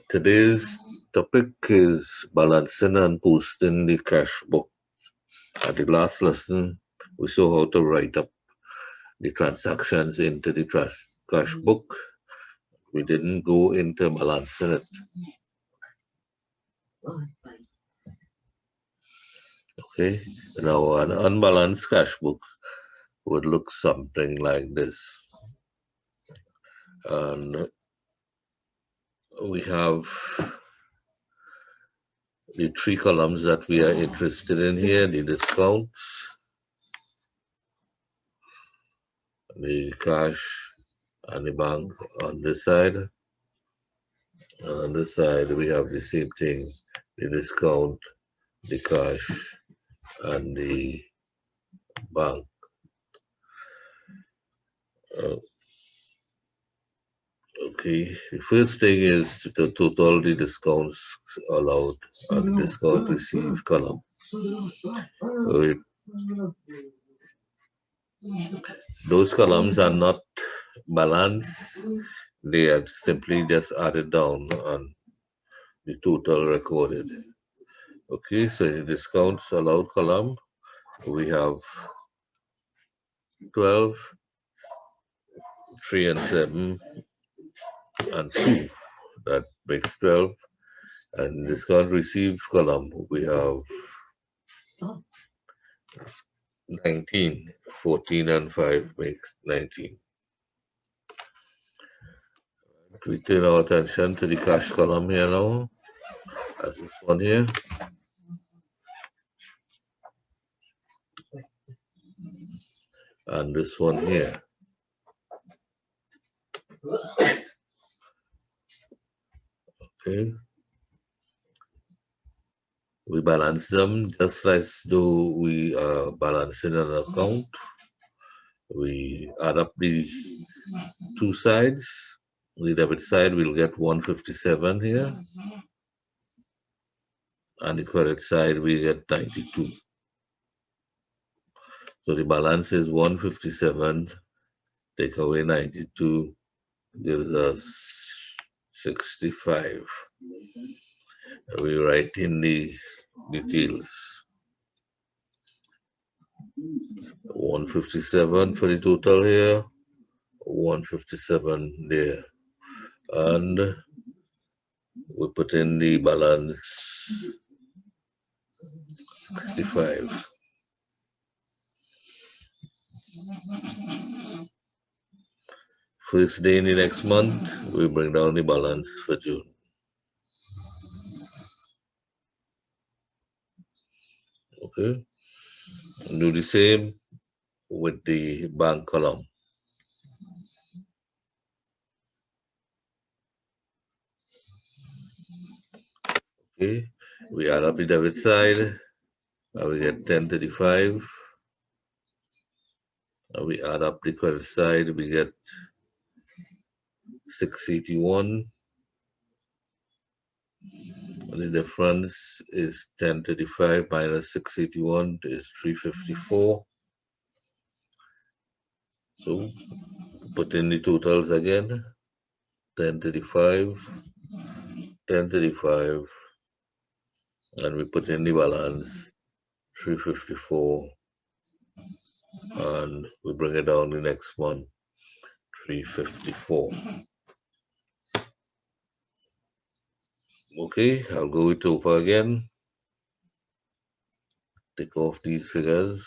Today's topic is balancing and posting the cash book. At the last lesson, we saw how to write up the transactions into the cash book. We didn't go into balancing it. Okay, now an unbalanced cash book would look something like this. And we have the three columns that we are interested in here: the discounts, the cash, and the bank on this side. And on this side, we have the same thing: the discount, the cash, and the bank. Okay, the first thing is to total the discounts allowed and the discount received column. Those columns are not balanced, they are simply just added down on the total recorded. Okay, so in the discounts allowed column, we have 12, 3 and 7, and 2. That makes 12. And discount received column, we have 19. 14 and 5 makes 19. We turn our attention to the cash column here now. That's this one here. And this one here. Okay. We balance them just as though we are balancing an account. We add up the two sides. The debit side will get 157 here. And the credit side we get 92. So the balance is 157, take away 92, gives us 65. We write in the details. 157 for the total here, 157 there. And we put in the balance 65. First day in the next month, we bring down the balance for June. Okay. Do the same with the bank column. Okay. We add up the debit side, and we get 1035. And we add up the credit side, we get 681. And the difference is 1035 minus 681 is 354. So put in the totals again. 1035, 1035, and we put in the balance 354, and we bring it down the next one, 354. Okay, I'll go it over again. Take off these figures.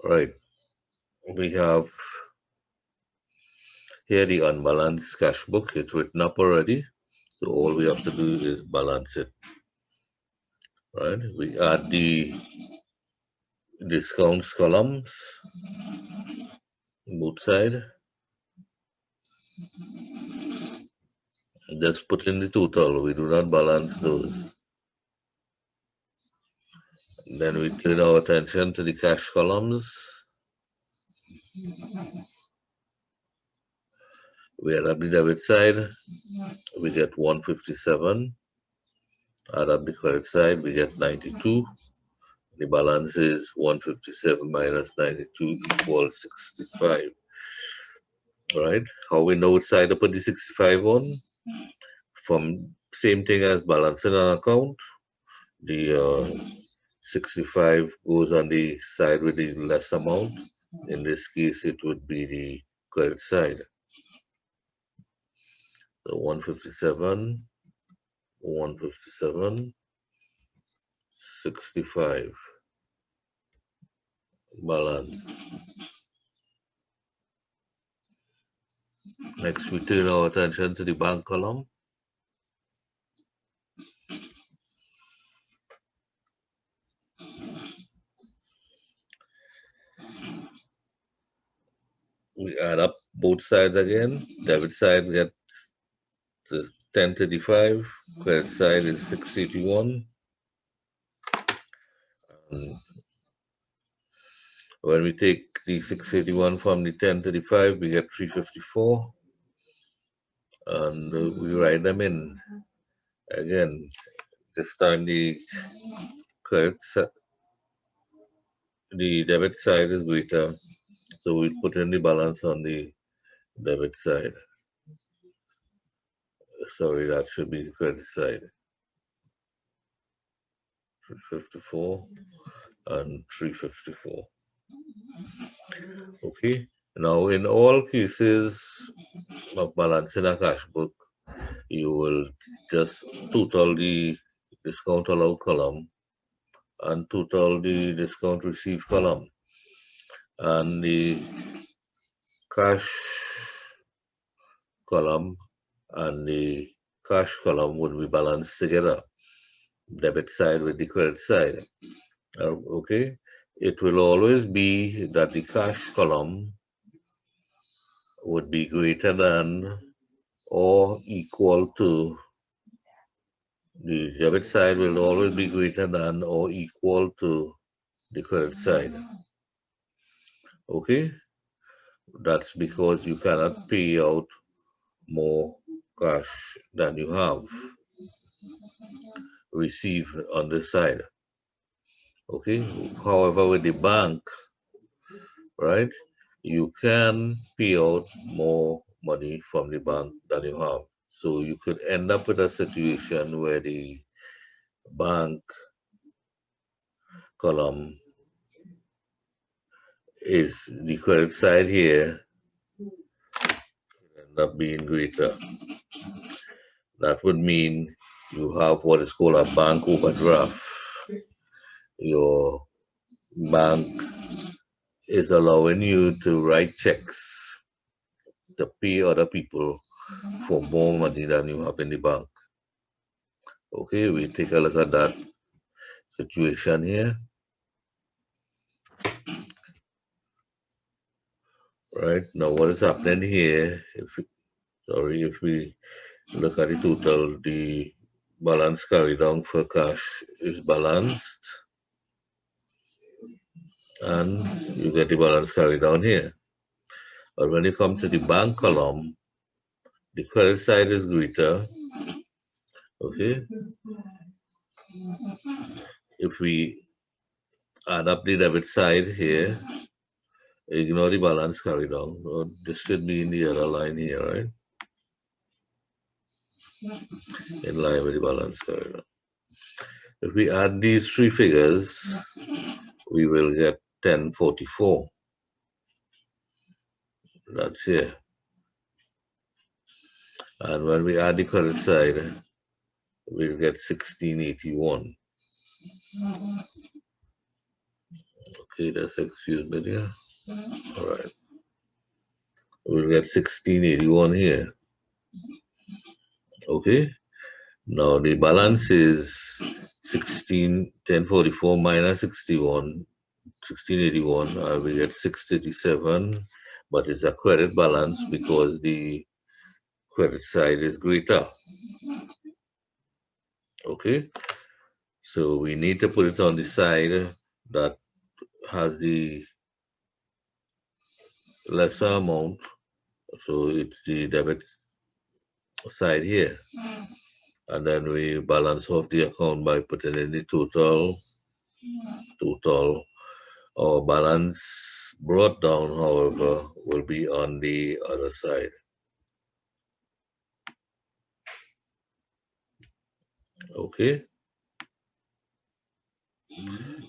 Right, we have here the unbalanced cash book. It's written up already, so all we have to do is balance it. Right, we add the discounts columns, both sides. Just put in the total, we do not balance those. Then we turn our attention to the cash columns. We add up the debit side, we get 157. Add up the credit side, we get 92. The balance is 157 minus 92 equals 65. Right? How we know which side to put the 65 on? From same thing as balancing an account. The 65 goes on the side with the less amount. In this case, it would be the credit side. So 157, 157, 65 balance. Next, we turn our attention to the bank column. We add up both sides again. Debit side gets the 1035, credit side is 681. And when we take the 681 from the 1035, we get 354. And we write them in. Again, this time the debit side is greater, so we put in the balance on the debit side. Sorry, that should be the credit side. 354 and 354. Okay, now in all cases of balancing a cash book, you will just total the discount allowed column and total the discount received column, and the cash column and the cash column would be balanced together, debit side with the credit side. Okay, it will always be that the cash column would be greater than or equal to, the debit side will always be greater than or equal to the credit side. Okay, that's because you cannot pay out more cash than you have received on this side. Okay, however, with the bank, right, you can pay out more money from the bank than you have. So you could end up with a situation where the bank column is the credit side here end up being greater. That would mean you have what is called a bank overdraft. Your bank is allowing you to write checks to pay other people for more money than you have in the bank. Okay, we take a look at that situation here. Right, now what is happening here, if we look at the total, the balance carried down for cash is balanced, and you get the balance carried down here. But when you come to the bank column, the credit side is greater. Okay, if we add up the debit side here, ignore the balance carried down. So this should be in the other line here, right? In line with the balance carried down. If we add these three figures, we will get 1044. That's here. And when we add the credit side, we'll get 1681. Okay, that's, excuse me there. All right. We'll get 1681 here. Okay. Now the balance is 1044 minus 1681, and we get 687, but it's a credit balance because the credit side is greater. Okay, so we need to put it on the side that has the lesser amount, so it's the debit side here, and then we balance off the account by putting in the total total. Our balance brought down, however, will be on the other side. Okay,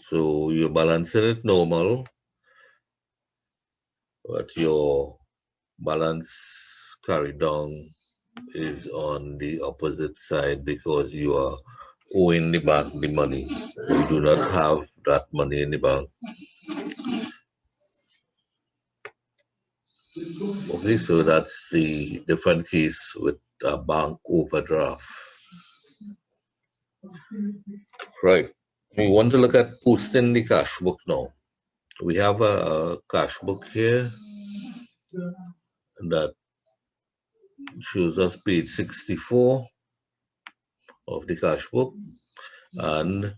so you're balancing it normal, but your balance carried down is on the opposite side because you are owing the bank the money. You do not have that money in the bank. Okay, so that's the different case with a bank overdraft. Right. We want to look at posting the cash book now. We have a cash book here that shows us page 64 of the cash book, and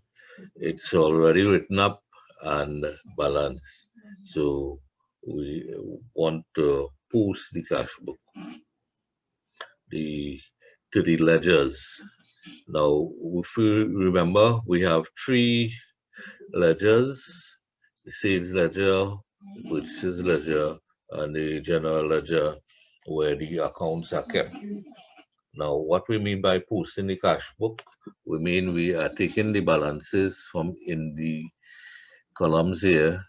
it's already written up and balanced. So we want to post the cash book to the ledgers. Now, if you remember, we have three ledgers: the sales ledger, the purchase ledger, and the general ledger, where the accounts are kept. Now, what we mean by posting the cash book, we mean we are taking the balances from in the columns here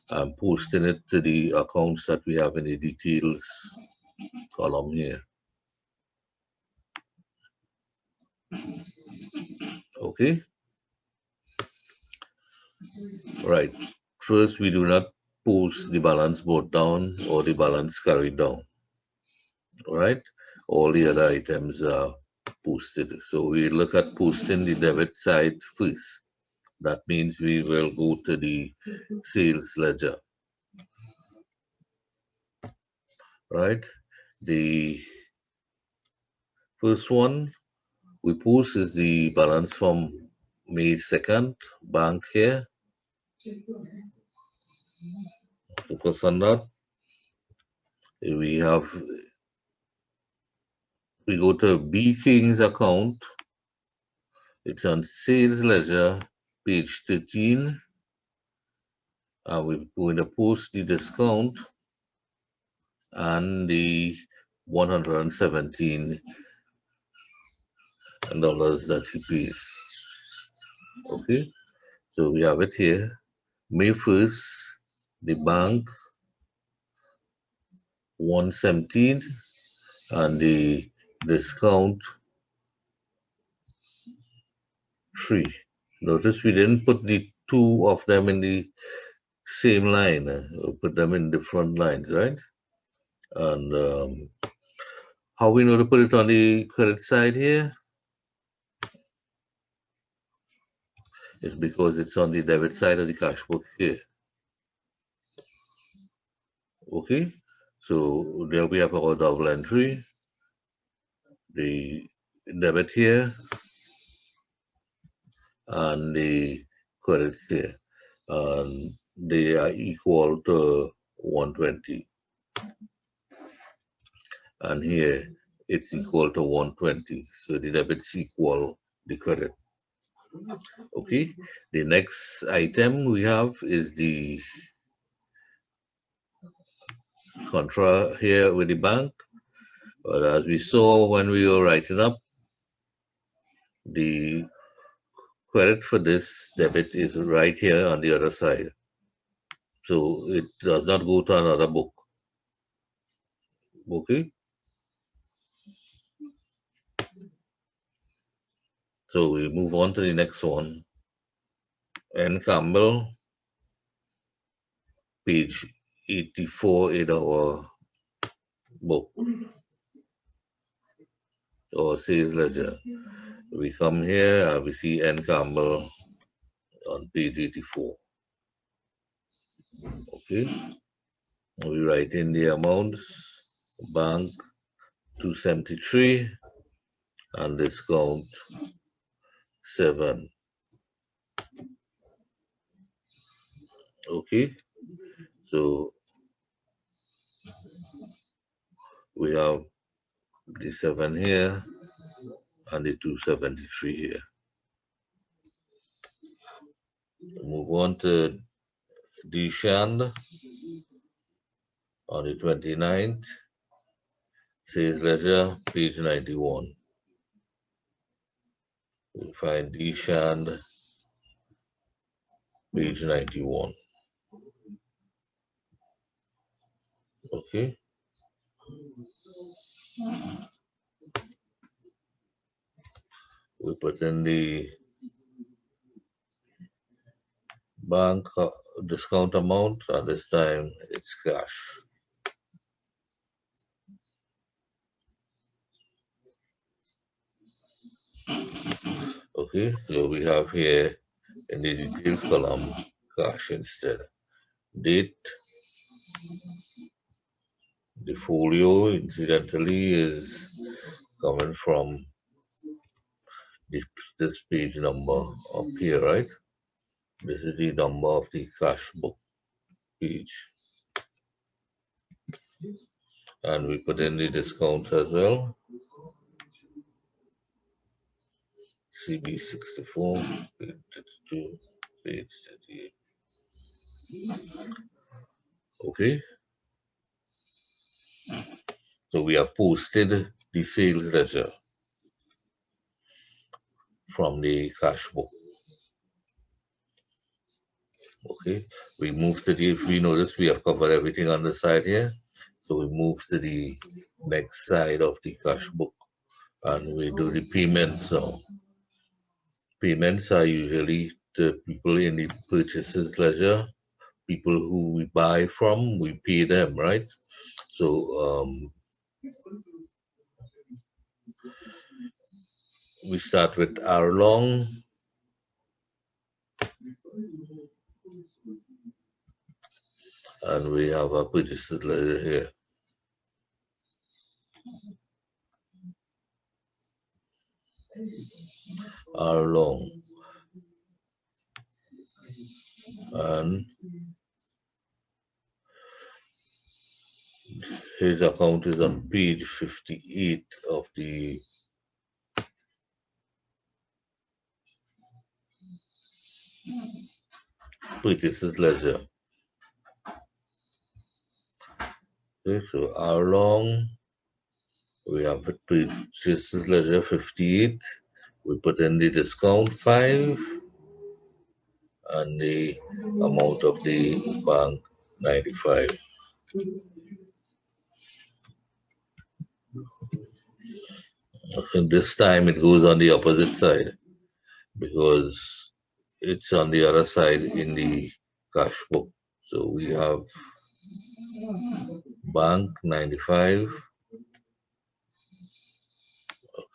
and posting it to the accounts that we have in the details column here. Okay, right. First, we do not post the balance brought down or the balance carried down. All right, all the other items are posted. So we look at posting the debit side first. That means we will go to the sales ledger. Right, the first one we post is the balance from May 2nd bank here. Focus on that. We have we go to B King's account. It's on sales ledger, page 13. And we're going to post the discount and the $117 that he pays. Okay, so we have it here. May 1st, the bank 117 and the discount 3. Notice we didn't put the two of them in the same line, we put them in different lines, right? And how we know to put it on the credit side here is because it's on the debit side of the cash book here. Okay, so there we have our double entry, the debit here and the credit here, and they are equal to 120. And here it's equal to 120. So the debit's equal the credit. Okay, the next item we have is the contra here with the bank. But as we saw when we were writing up, the credit for this debit is right here on the other side. So it does not go to another book. Okay. So we move on to the next one. N. Campbell, page 84 in our book or sales ledger. We come here and we see N. Campbell on page 84. Okay. We write in the amounts, bank 273 and discount 7. Okay. So we have the 7 here and the 273 here. Move on to Deshand on the 29th. Sales ledger, page 91. We find Deshand, page 91. Okay. We put in the bank discount amount, and this time it's cash. Okay, so we have here in the details column cash instead. Date, the folio incidentally is coming from this page number up here, right? This is the number of the cash book page. And we put in the discount as well. CB64, page 62, page 38. Okay, so we have posted the sales ledger from the cash book. Okay, we move to the, if we notice we have covered everything on the side here, so we move to the next side of the cash book and we do the payments now. Payments are usually the people in the purchases ledger, people who we buy from, we pay them, right? So we start with hour long. And we have our purchases ledger here. Hour long. And his account is on page 58 of the purchases ledger. Okay, so hour long, we have the purchases ledger 58. We put in the discount 5 and the amount of the bank 95. And this time it goes on the opposite side because it's on the other side in the cash book. So we have bank 95.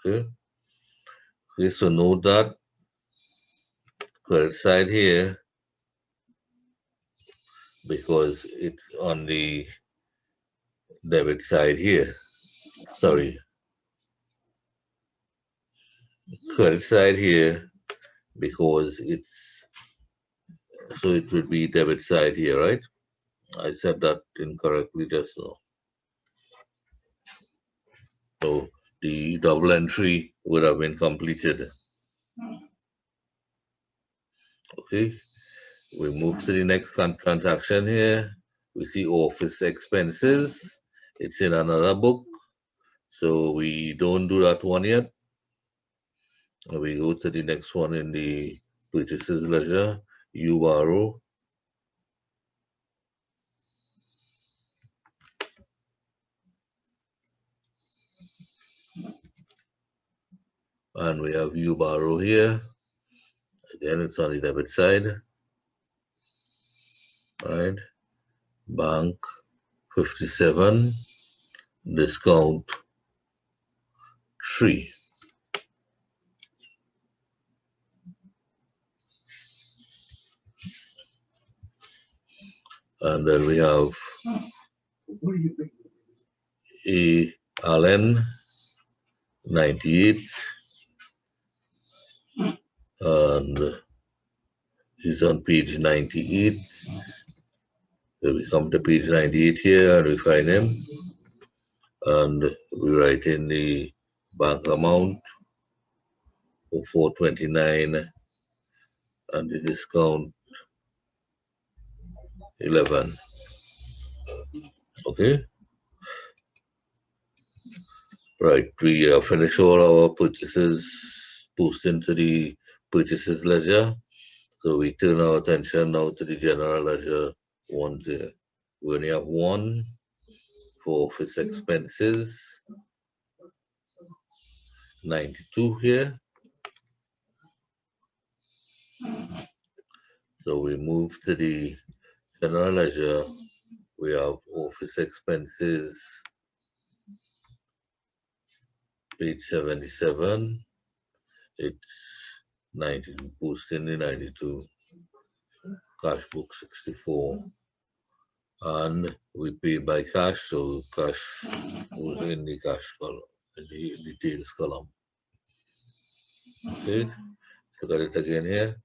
Okay. Okay, so note that credit side here because it's on the debit side here. Sorry. Credit side here because it's, so it would be debit side here, right? I said that incorrectly just now. So the double entry would have been completed. Okay, we move to the next transaction here with the office expenses. It's in another book, so we don't do that one yet. We go to the next one in the purchases ledger, you borrow. And we have you borrow here. Again, it's on the debit side. Right. Bank 57, discount 3. And then we have A Allen 98, and he's on page 98. So we come to page 98 here and we find him, and we write in the bank amount for 429 and the discount 11. Okay, right. We finish all our purchases, post into the purchases ledger. So we turn our attention now to the general ledger one there. We only have one for office expenses, 92 here. So we move to the general ledger. We have office expenses, page 77. It's 92, posting the 92, cash book 64. And we pay by cash, so cash was in the cash column, in the details column. Okay, look at it again here.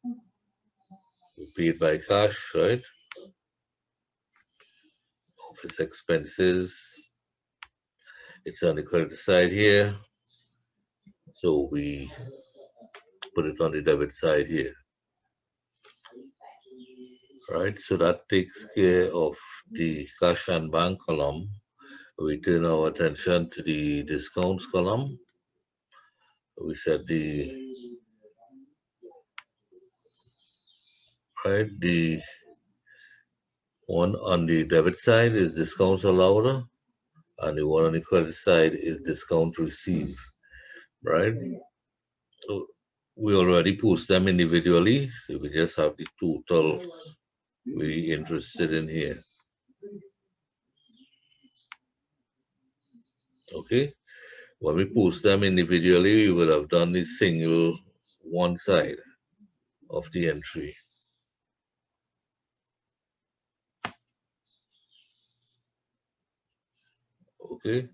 We paid by cash, right? Office expenses. It's on the credit side here. So we put it on the debit side here. Right, so that takes care of the cash and bank column. We turn our attention to the discounts column. We set the one on the debit side is discounts allowed, and the one on the credit side is discount received. Right? So we already post them individually, so we just have the total we're interested in here. Okay, when we post them individually, we would have done the single one side of the entry. Okay,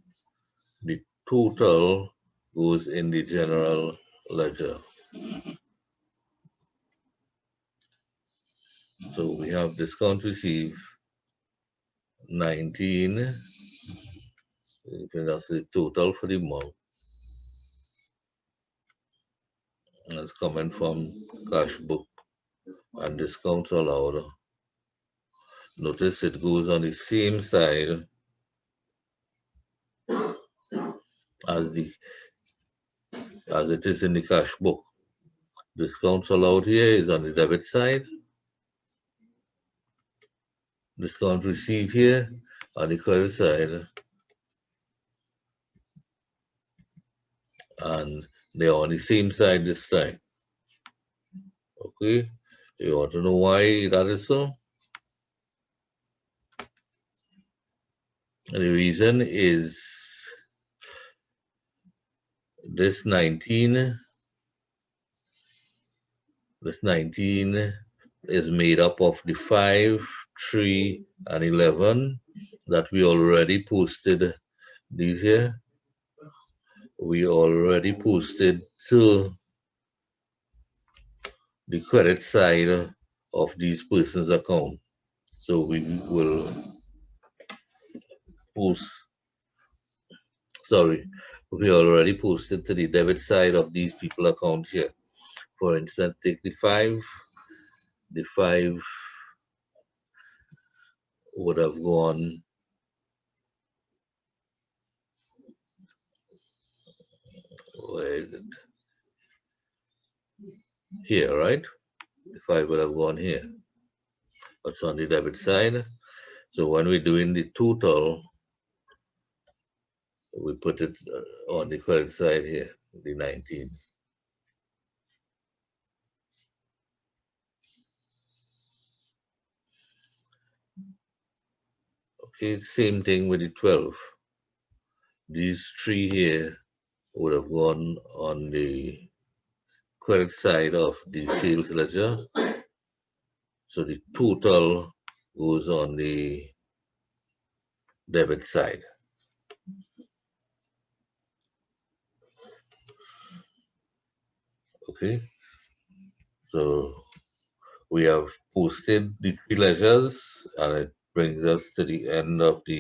the total goes in the general ledger. So we have discount received 19. That's the total for the month. That's coming from cash book and discounts allowed. Notice it goes on the same side as it is in the cash book. Discounts allowed here is on the debit side. Discount received here on the credit side. And they're on the same side this time. Okay, you want to know why that is so? And the reason is this 19 is made up of the 5, 3, and 11 that we already posted. These here, we already posted to the credit side of these persons' account. So we will post, sorry, we already posted to the debit side of these people account here. For instance, take the 5 would have gone where is it? Here, right? The 5 would have gone here. That's on the debit side. So when we're doing the total, we put it on the credit side here, the 19. Okay, same thing with the 12. These 3 here would have gone on the credit side of the sales ledger. So the total goes on the debit side. Okay, so we have posted the 3 ledgers, and it brings us to the end of the